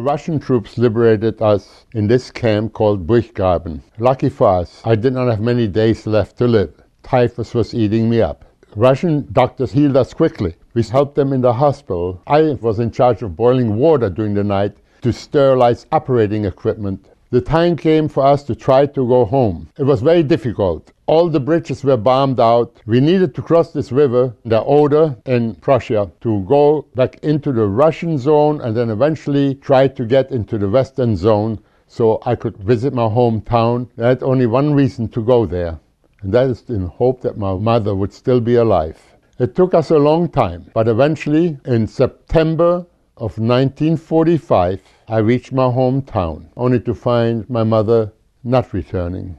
The Russian troops liberated us in this camp called Burggraben. Lucky for us, I did not have many days left to live. Typhus was eating me up. Russian doctors healed us quickly. We helped them in the hospital. I was in charge of boiling water during the night to sterilize operating equipment. The time came for us to try to go home. It was very difficult. All the bridges were bombed out. We needed to cross this river, the Oder in Prussia, to go back into the Russian zone and then eventually try to get into the Western zone so I could visit my hometown. I had only one reason to go there, and that is in hope that my mother would still be alive. It took us a long time, but eventually in September of 1945, I reached my hometown, only to find my mother not returning.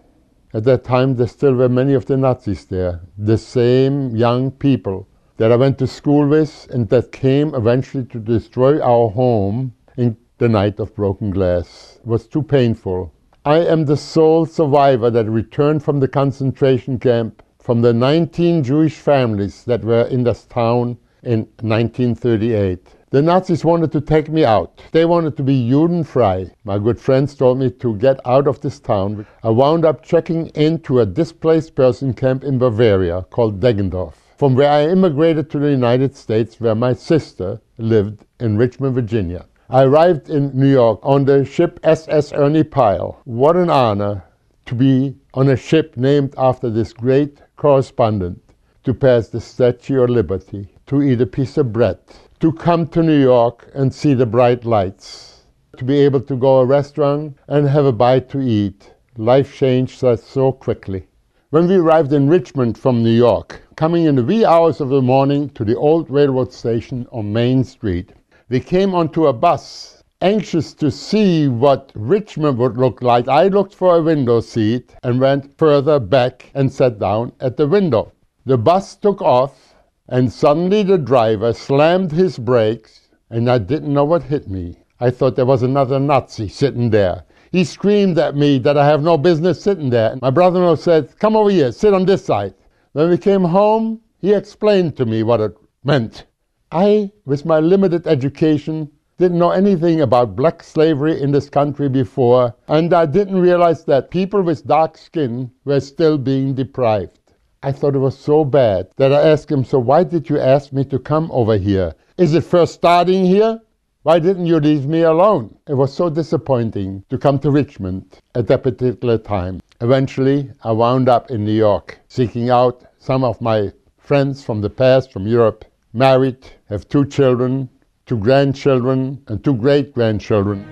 At that time, there still were many of the Nazis there, the same young people that I went to school with and that came eventually to destroy our home in the night of broken glass. It was too painful. I am the sole survivor that returned from the concentration camp from the 19 Jewish families that were in this town in 1938. The Nazis wanted to take me out. They wanted to be Judenfrei. My good friends told me to get out of this town. I wound up checking into a displaced person camp in Bavaria called Deggendorf, from where I immigrated to the United States, where my sister lived in Richmond, Virginia. I arrived in New York on the ship SS Ernie Pyle. What an honor to be on a ship named after this great correspondent, to pass the Statue of Liberty, to eat a piece of bread, to come to New York and see the bright lights, to be able to go to a restaurant and have a bite to eat. Life changed us so quickly. When we arrived in Richmond from New York, coming in the wee hours of the morning to the old railroad station on Main Street, we came onto a bus, anxious to see what Richmond would look like. I looked for a window seat and went further back and sat down at the window. The bus took off, and suddenly the driver slammed his brakes, and I didn't know what hit me. I thought there was another Nazi sitting there. He screamed at me that I have no business sitting there. My brother-in-law said, "Come over here, sit on this side." When we came home, he explained to me what it meant. I, with my limited education, didn't know anything about black slavery in this country before, and I didn't realize that people with dark skin were still being deprived. I thought it was so bad that I asked him, "So why did you ask me to come over here? Is it first starting here? Why didn't you leave me alone?" It was so disappointing to come to Richmond at that particular time. Eventually, I wound up in New York, seeking out some of my friends from the past, from Europe, married, have 2 children, 2 grandchildren, and 2 great-grandchildren.